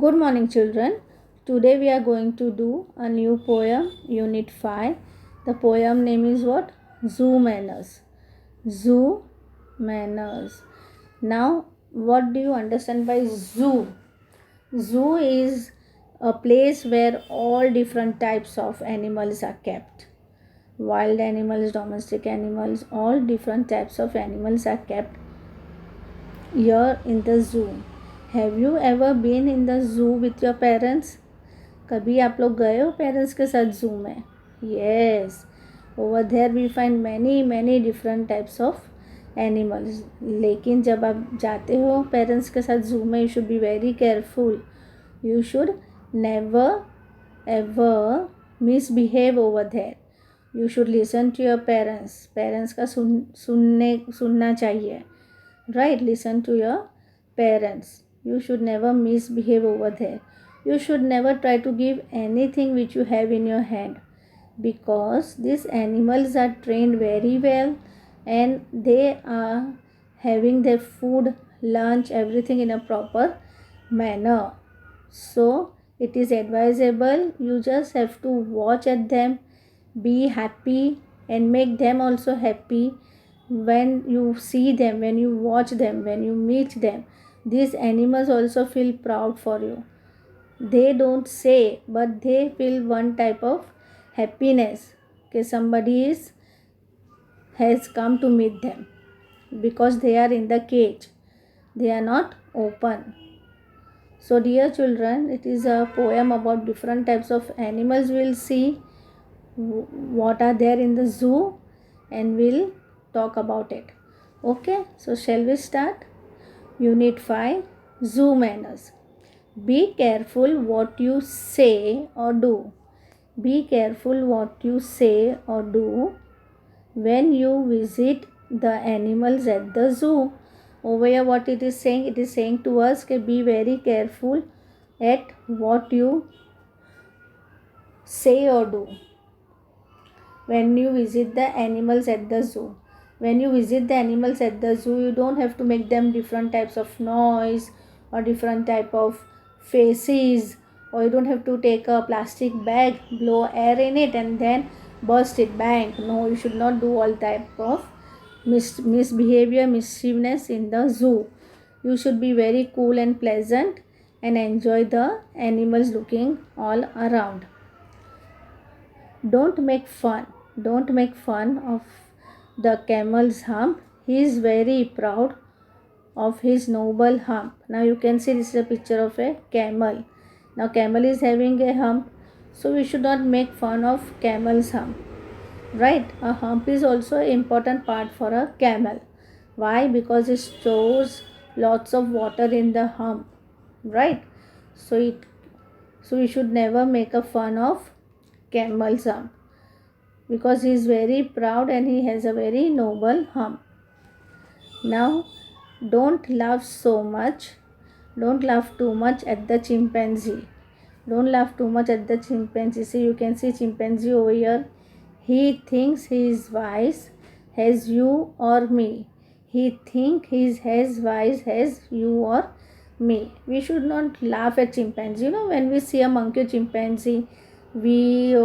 Good morning, children. Today we are going to do a new poem, Unit 5. The poem name is what? Zoo Manners. Zoo Manners. Now, what do you understand by zoo? Zoo is a place where all different types of animals are kept. Wild animals, domestic animals, all different types of animals are kept here in the zoo. Have you ever been in the zoo with your parents? कभी आप लोग गए हो parents के साथ zoo में? Yes, over there we find many many different types of animals. लेकिन जब आप जाते हो पेरेंट्स के साथ जू में, you should be very careful. You should never ever misbehave over there. You should listen to your parents. Parents का सुनना चाहिए. Right, listen to your parents. You should never misbehave over there. You should never try to give anything which you have in your hand, because these animals are trained very well and they are having their food, lunch, everything in a proper manner. So it is advisable, you just have to watch at them, be happy and make them also happy. When you see them, when you watch them, when you meet them, these animals also feel proud for you. They don't say, but they feel one type of happiness that somebody has come to meet them, because they are in the cage. They are not open. So dear children, it is a poem about different types of animals. We'll see what are there in the zoo and we'll talk about it. Okay, so shall we start? Unit 5, Zoo Manners. Be careful what you say or do. Be careful what you say or do when you visit the animals at the zoo. Over here, what it is saying to us that be very careful at what you say or do when you visit the animals at the zoo. When you visit the animals at the zoo, you don't have to make them different types of noise or different type of faces, or you don't have to take a plastic bag, blow air in it and then burst it, bang. No, you should not do all type of misbehavior, mischievousness in the zoo. You should be very cool and pleasant and enjoy the animals looking all around. Don't make fun of the camel's hump. He is very proud of his noble hump. Now you can see this is a picture of a camel. Now camel is having a hump, so we should not make fun of camel's hump. Right, a hump is also an important part for a camel. Why? Because it stores lots of water in the hump. Right, so we should never make a fun of camel's hump, because he is very proud and he has a very noble hump. Now, don't laugh so much. Don't laugh too much at the chimpanzee. Don't laugh too much at the chimpanzee. See, you can see chimpanzee over here. He thinks he is wise as you or me. He thinks he is as wise as you or me. We should not laugh at chimpanzee. When we see a monkey or chimpanzee, we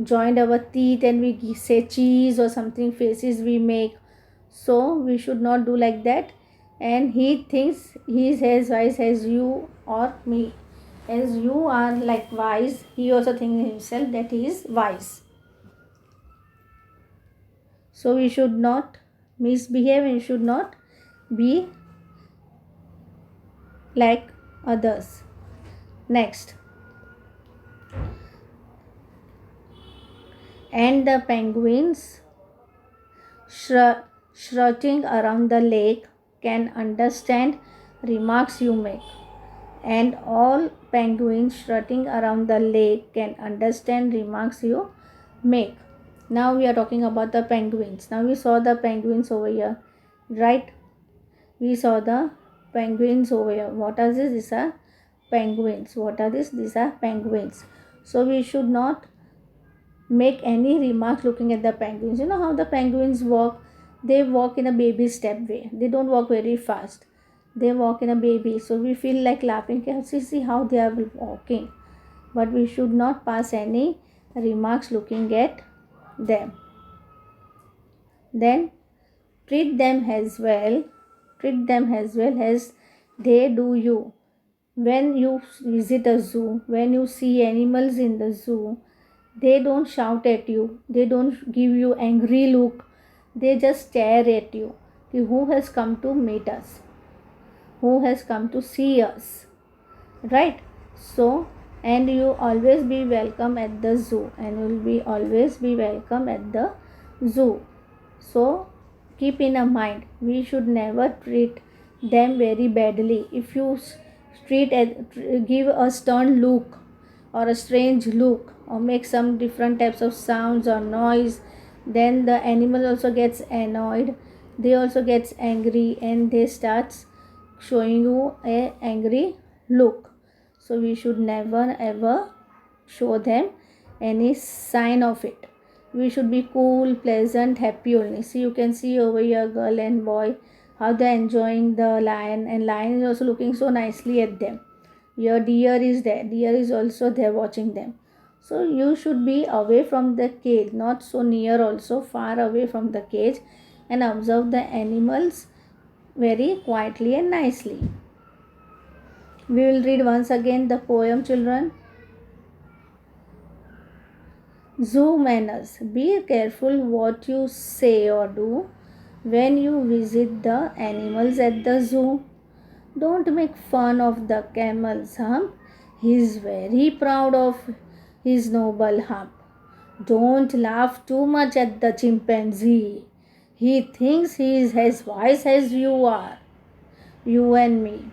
joined our teeth and we say cheese or something faces we make. So we should not do like that. And he thinks he is as wise as you or me. As you are like wise, he also thinks himself that he is wise. So we should not misbehave and should not be like others. Next. And the penguins strutting around the lake can understand remarks you make. And all penguins strutting around the lake can understand remarks you make. Now we are talking about the penguins. Now we saw the penguins over here, right? We saw the penguins over here. What are these? These are penguins. What are these? These are penguins. So we should not make any remarks looking at the penguins. How the penguins walk? They walk in a baby step way. They don't walk very fast. they walk in a baby, so we feel like laughing. See how they are walking. But we should not pass any remarks looking at them. Then treat them as well as they do you. When you visit a zoo, when you see animals in the zoo, they don't shout at you, they don't give you angry look, they just stare at you. Who has come to meet us, who has come to see us, right? So, and you always be welcome at the zoo, and will be always be welcome at the zoo. So keep in a mind, we should never treat them very badly. If you give a stern look or a strange look or make some different types of sounds or noise, then the animal also gets annoyed, they also gets angry, and they starts showing you a angry look. So we should never ever show them any sign of it. We should be cool, pleasant, happy only. See, you can see over here girl and boy, how they're enjoying the lion, and lion is also looking so nicely at them. Your deer is there, deer is also there watching them. So you should be away from the cage, not so near also, far away from the cage, and observe the animals very quietly and nicely. We will read once again the poem, children. Zoo manners. Be careful what you say or do when you visit the animals at the zoo. Don't make fun of the camel's hump. He is very proud of his noble hump. Don't laugh too much at the chimpanzee. He thinks he is as wise as you are, you and me.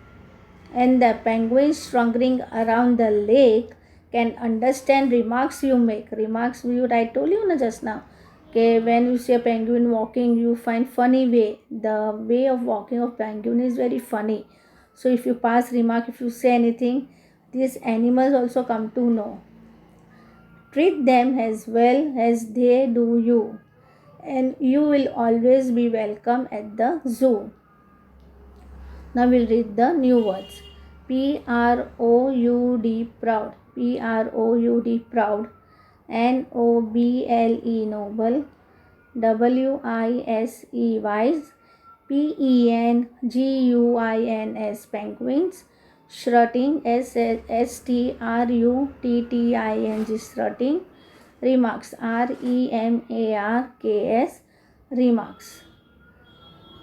And the penguin struggling around the lake can understand remarks you make. Remarks I told you just now. Okay, when you see a penguin walking, you find funny way. The way of walking of penguin is very funny. So if you pass remark, if you say anything, these animals also come to know. Treat them as well as they do you, and you will always be welcome at the zoo. Now we'll read the new words. Proud, proud. Proud, proud. Noble, noble. Wise, wise. Penguins, penguins. Strutting, strutting, strutting. Remarks, remarks, remarks.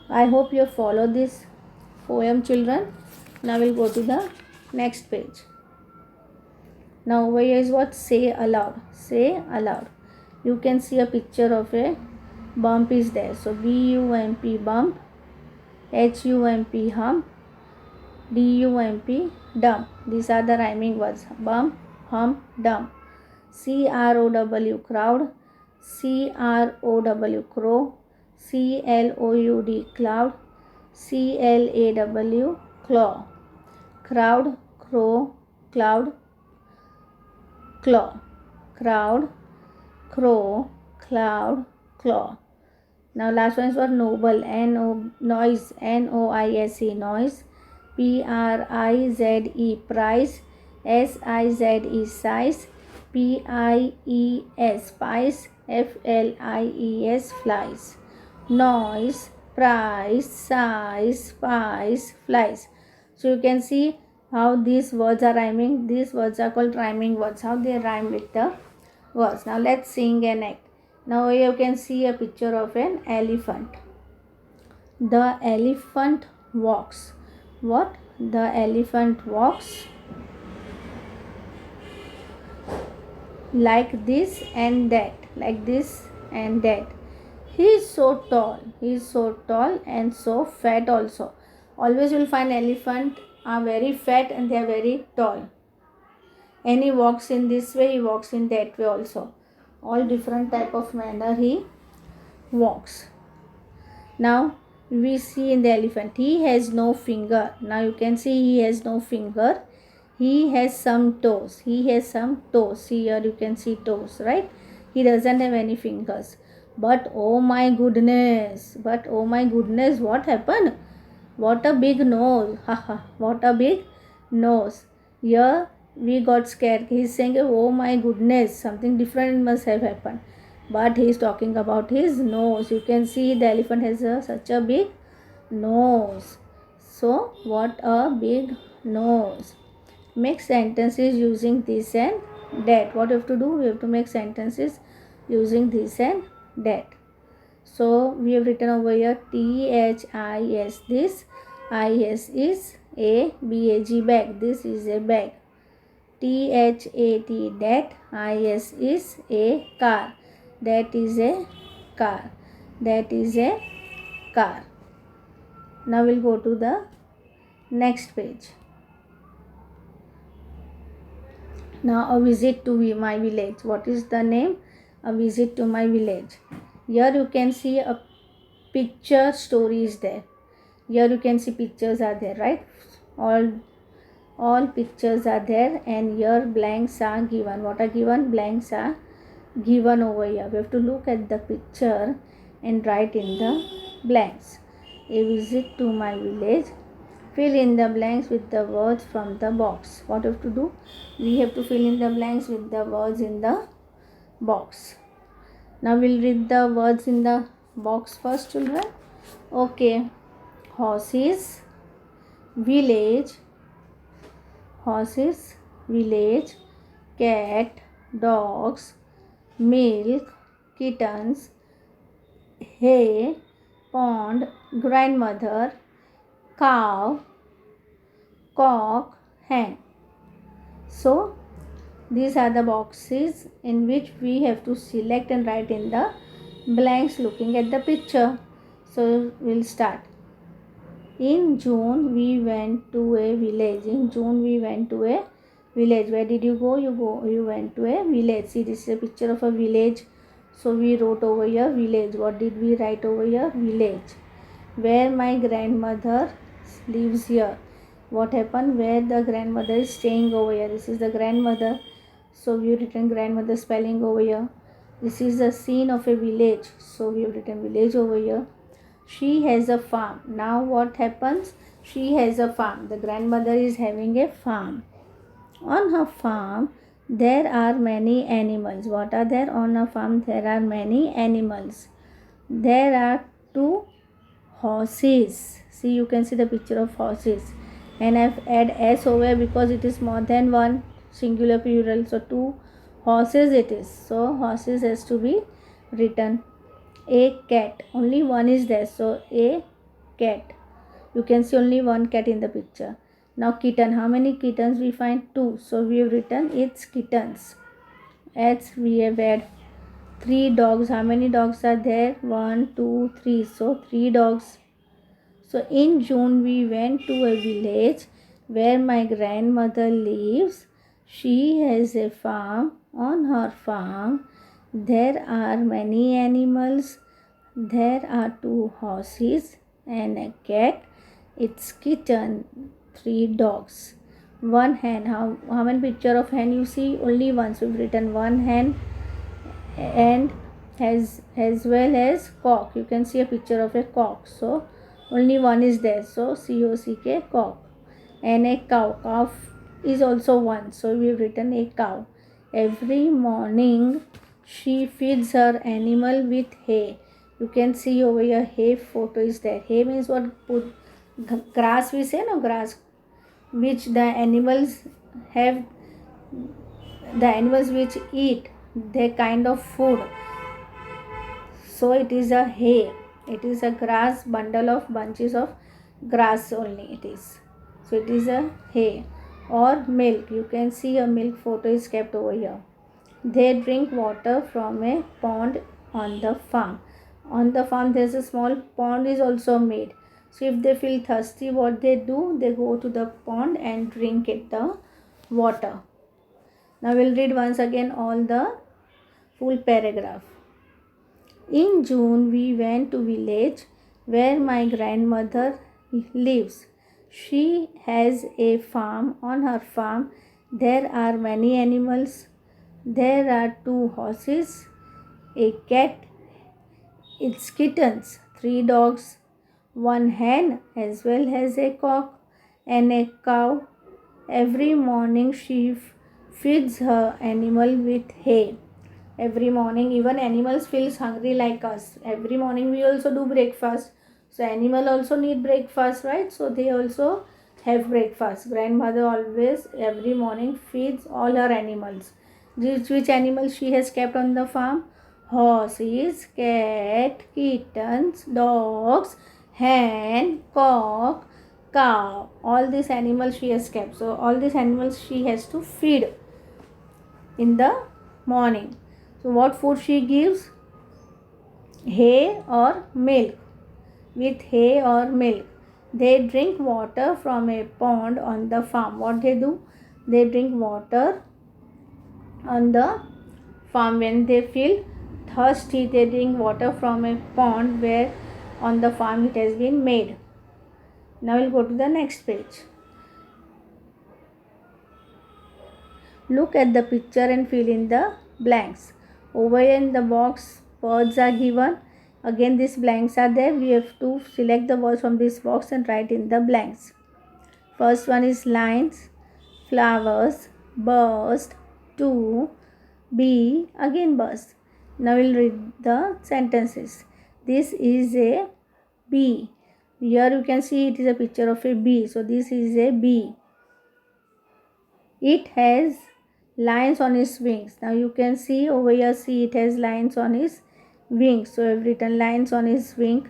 I hope you follow this poem, children. Now we'll go to the next page. Now over here is what? Say aloud. Say aloud. You can see a picture of a bump is there. So bump, bump. Hump, hump. Dump, dump. These are the rhyming words. Bump, hump, dump. Crow, crowd. Crow, crow. Cloud, cloud. Claw. Crowd, crow, cloud, claw. Crowd, crow, cloud, claw. Now last one is for noble. Noise. Noise. Noise. Prize. Prize. Size. Size. Pies. Pies. Flies. Flies. Noise, price, size, pies, flies. So you can see how these words are rhyming. These words are called rhyming words. How they rhyme with the words. Now let's sing and act. Now you can see a picture of an elephant. The elephant walks. What? The elephant walks like this and that. Like this and that. He is so tall. He is so tall and so fat also. Always you will find elephant are very fat and they are very tall. And he walks in this way, he walks in that way also. All different type of manner he walks. Now we see in the elephant, he has no finger. Now you can see he has no finger. He has some toes. He has some toes. Here you can see toes, right? He doesn't have any fingers. But oh my goodness, what happened? What a big nose. Haha. What a big nose. Here we got scared. He's saying, oh my goodness, something different must have happened. But he's talking about his nose. You can see the elephant has such a big nose. So, what a big nose. Make sentences using this and that. What we have to do? We have to make sentences using this and that. So we have written over here THIS, this, IS is a BAG, bag. This is a bag. THAT, that, IS is a car. That is a car. That is a car. Now we'll go to the next page. Now a visit to my village. What is the name? A visit to my village. Here you can see a picture story is there. Here you can see pictures are there, right? All pictures are there, and here blanks are given. What are given? Blanks are given over here. We have to look at the picture and write in the blanks. A visit to my village. Fill in the blanks with the words from the box. What we have to do? We have to fill in the blanks with the words in the box. Now we'll read the words in the box first, children. Okay. Horses, village, horses, village, cat, dogs, milk, kittens, hay, pond, grandmother, cow, cock, hen. So these are the boxes in which we have to select and write in the blanks looking at the picture. So we'll start. In June we went to a village. In June we went to a village. Where did you go? You went to a village. See, this is a picture of a village. So we wrote over here village. What did we write over here? Village. Where my grandmother lives here. What happened? Where the grandmother is staying over here. This is the grandmother. So we have written grandmother spelling over here. This is the scene of a village. So we have written village over here. She has a farm. Now what happens? She has a farm. The grandmother is having a farm. On her farm, there are many animals. What are there on her farm? There are many animals. There are 2 horses. See, you can see the picture of horses. And I've add S over here because it is more than one, singular plural. So 2 horses it is. So horses has to be written. A cat. Only one is there. So a cat. You can see only one cat in the picture. Now kitten. How many kittens we find? 2. So we have written it's kittens. As we have add 3 dogs. How many dogs are there? 1, 2, 3. So 3 dogs. So in June we went to a village where my grandmother lives. She has a farm. On her farm there are many animals. There are 2 horses and a cat. It's kitten. 3 dogs. 1 hen. How many picture of hen you see? Only one. So we've written 1 hen, and as well as cock. You can see a picture of a cock. So only one is there. So COCK, cock. And a cow. Cow is also 1. So we've written a cow. Every morning she feeds her animal with hay. You can see over here hay photo is there. Hay means what? Grass we say, no, grass which the animals have, the animals which eat their kind of food. So it is a hay. It is a grass, bundle of bunches of grass only it is. So it is a hay. Or milk. You can see a milk photo is kept over here. They drink water from a pond on the farm. On the farm there is a small pond is also made. So if they feel thirsty, what they do? They go to the pond and drink it, the water. Now we'll read once again all the full paragraph. In June we went to village where my grandmother lives. She has a farm. On her farm there are many animals. There are 2 horses, a cat, its kittens, 3 dogs, one hen as well as a cock and a cow. Every morning she feeds her animal with hay. Every morning, even animals feels hungry like us. Every morning we also do breakfast. So animal also need breakfast, right? So they also have breakfast. Grandmother always every morning feeds all her animals. Which animals she has kept on the farm? Horses, cat, kittens, dogs, hen, cock, cow. All these animals she has kept. So all these animals she has to feed in the morning. So what food she gives? Hay or milk. With hay or milk. They drink water from a pond on the farm. What they do? They drink water on the farm. When they feel thirsty, they drink water from a pond where on the farm it has been made. Now we'll go to the next page. Look at the picture and fill in the blanks. Over here in the box, words are given. Again, these blanks are there. We have to select the words from this box and write in the blanks. First one is lines, flowers, burst, to, be, again burst. Now we'll read the sentences. This is a bee. Here you can see it is a picture of a bee. So this is a bee. It has lines on its wings. Now you can see over here, see it has lines on its wings. So I've written lines on its wing.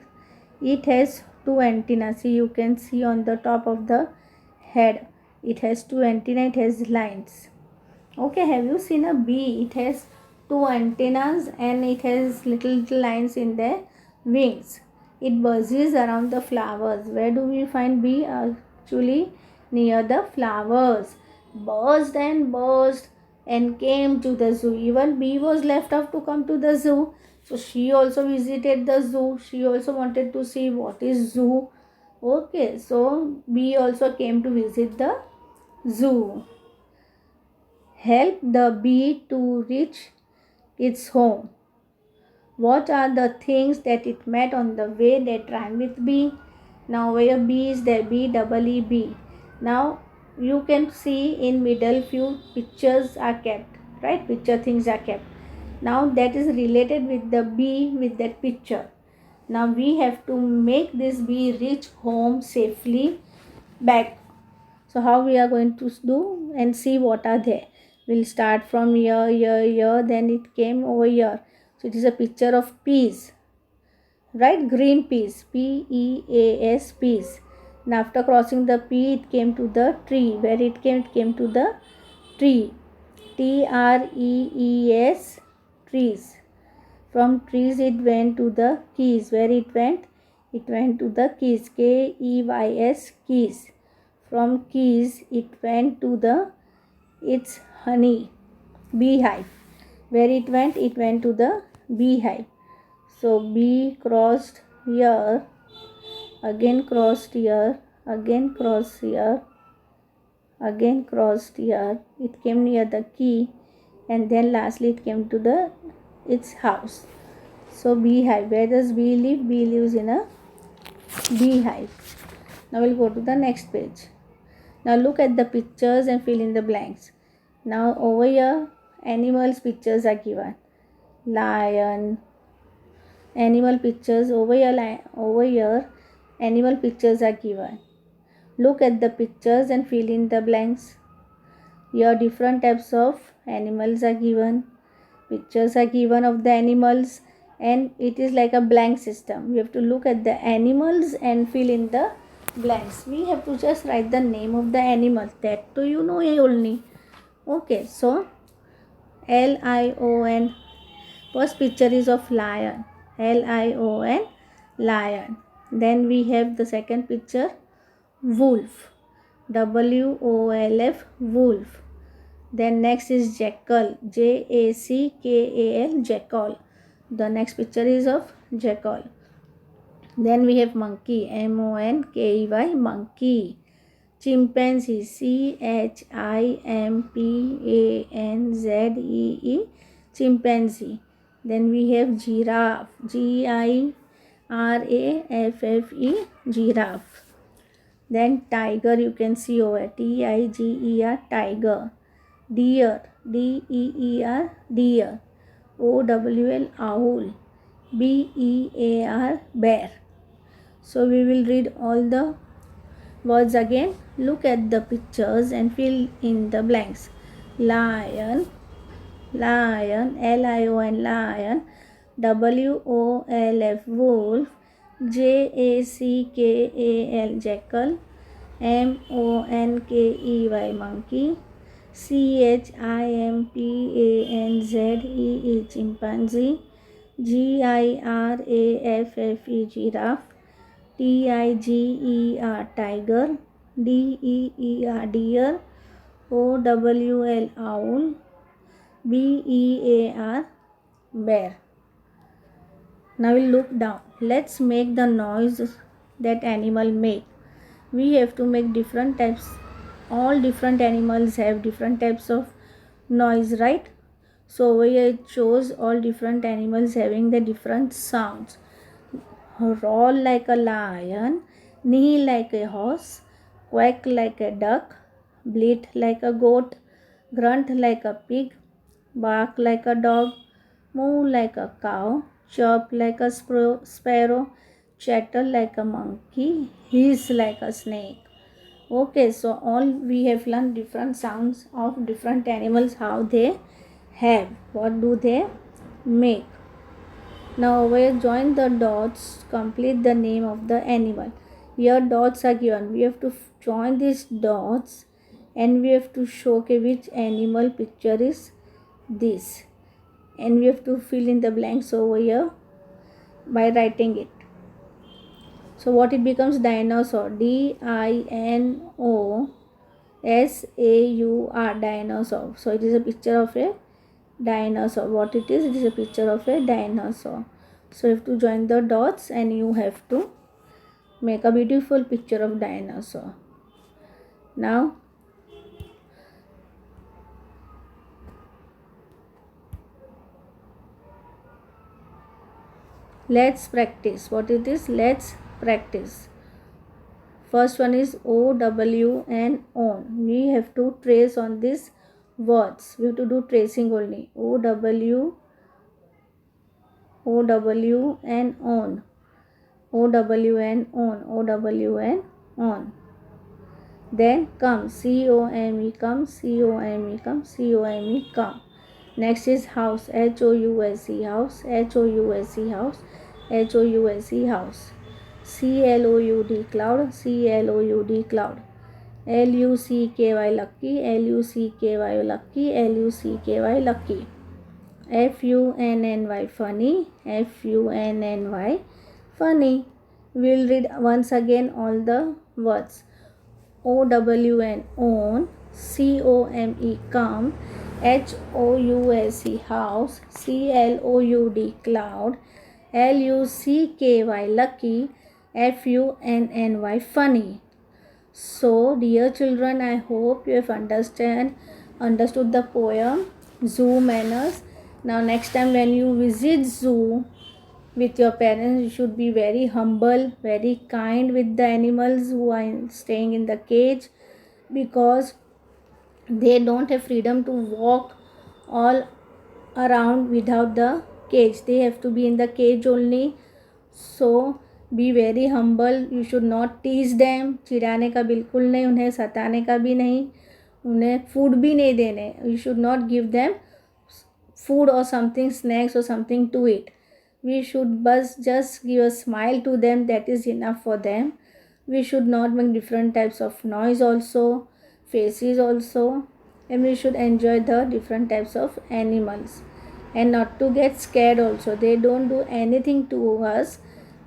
It has two antennas. See, you can see on the top of the head. It has two antennas, it has lines. Okay, have you seen a bee? It has two antennas and it has little lines in their wings. It buzzes around the flowers. Where do we find bee? Actually near the flowers. Buzzed and came to the zoo. Even bee was left out to come to the zoo. So she also visited the zoo. She also wanted to see what is zoo. Okay, so bee also came to visit the zoo. Help the bee to reach its home. What are the things that it met on the way that rhyme with bee? Now where bee is there? B double E B. Now you can see in middle few pictures are kept, right? Picture things are kept. Now that is related with the bee with that picture. Now we have to make this bee reach home safely back. So how we are going to do and see what are there. We'll start from here, then it came over here. So it is a picture of peas, right? Green peas, P-E-A-S, peas. Now after crossing the P, it came to the tree. Where it came to the tree, T-R-E-E-S, trees. From trees it went to the keys. Where it went? It went to the keys, K-E-Y-S, keys. From keys it went to the its honey, beehive. Where it went? It went to the beehive. So bee crossed here, again crossed here, again crossed here, again crossed here. It came near the key and then lastly it came to the its house. So beehive. Where does bee live? Bee lives in a beehive. Now we'll go to the next page. Now look at the pictures and fill in the blanks. Now over here animals pictures are given. Lion. Animal pictures over here animal pictures are given. Look at the pictures and fill in the blanks. Here different types of animals are given. Pictures are given of the animals and it is like a blank system. We have to look at the animals and fill in the blanks. We have to just write the name of the animal. That too you know only. Okay, so L-I-O-N. First picture is of lion. L-I-O-N, lion. Then we have the second picture, wolf. W-O-L-F, wolf. Then next is jackal. J-A-C-K-A-L, jackal. The next picture is of jackal. Then we have monkey. M-O-N-K-E-Y, monkey. Chimpanzee. C-H-I-M-P-A-N-Z-E-E, chimpanzee. Then we have giraffe. Giraffe. R-A-F-F-E, giraffe. Then tiger, you can see over, T-I-G-E-R, tiger. Deer, D-E-E-R, deer. O-W-L, owl. B-E-A-R, bear. So we will read all the words again. Look at the pictures and fill in the blanks. Lion, lion, L-I-O-N, lion. W-O-L-F, wolf. J-A-C-K-A-L, jackal. M-O-N-K-E-Y, monkey. CHIMPANZEE, chimpanzee. GIRAFFE, giraffe. TIGER, tiger. DEER, deer. OWL, owl. BEAR, bear. Now we'll look down. Let's make the noise that animal make. We have to make different types. All different animals have different types of noise, right? So over here it shows all different animals having the different sounds. Roar like a lion, neigh like a horse, quack like a duck, bleat like a goat, grunt like a pig, bark like a dog, moo like a cow, chirp like a sparrow, chatter like a monkey, hiss like a snake. Okay, so all we have learned different sounds of different animals, how they have, what do they make. Now over here, join the dots, complete the name of the animal. Here dots are given. We have to join these dots and we have to show which animal picture is this. And we have to fill in the blanks over here by writing it. So what it becomes? Dinosaur. D-I-N-O-S-A-U-R, dinosaur. So it is a picture of a dinosaur. What it is? It is a picture of a dinosaur. So you have to join the dots and you have to make a beautiful picture of dinosaur. Now let's practice. What it is? Let's practice. First one is O-W and own. We have to trace on these words. We have to do tracing only. O-W and on. O-W and on. O-W and on. Then come. C-O-M-E, come. C-O-M-E, come. C-O-M-E, come. Next is house. H-O-U-S-E, house. H-O-U-S-E, house. H-O-U-S-E, house. C-L-O-U-D, cloud. C-L-O-U-D, cloud. L-U-C-K-Y, lucky. L-U-C-K-Y, lucky. L-U-C-K-Y, lucky. F-U-N-N-Y, funny. F-U-N-N-Y, funny. We'll read once again all the words. O-W-N, own. C-O-M-E, come. H-O-U-S-E, house. C-L-O-U-D, cloud. L-U-C-K-Y, lucky. F-U-N-N-Y, funny. So dear children, I hope you have understood the poem Zoo Manners. Now next time when you visit zoo with your parents, you should be very humble, very kind with the animals who are staying in the cage, because they don't have freedom to walk all around without the cage. They have to be in the cage only. So be very humble. You should not tease them. चिढ़ाने का बिल्कुल नहीं, उन्हें सताने का भी नहीं, उन्हें food भी नहीं देने. You should not give them food or something, snacks or something to eat. We should just give a smile to them. That is enough for them. We should not make different types of noise also, faces also, and we should enjoy the different types of animals and not to get scared also. They don't do anything to us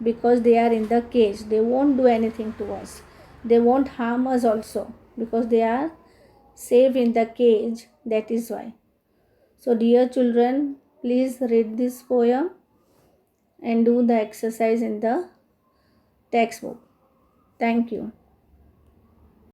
because they are in the cage. They won't do anything to us. They won't harm us also because they are safe in the cage. That is why. So dear children, please read this poem and do the exercise in the textbook. Thank you.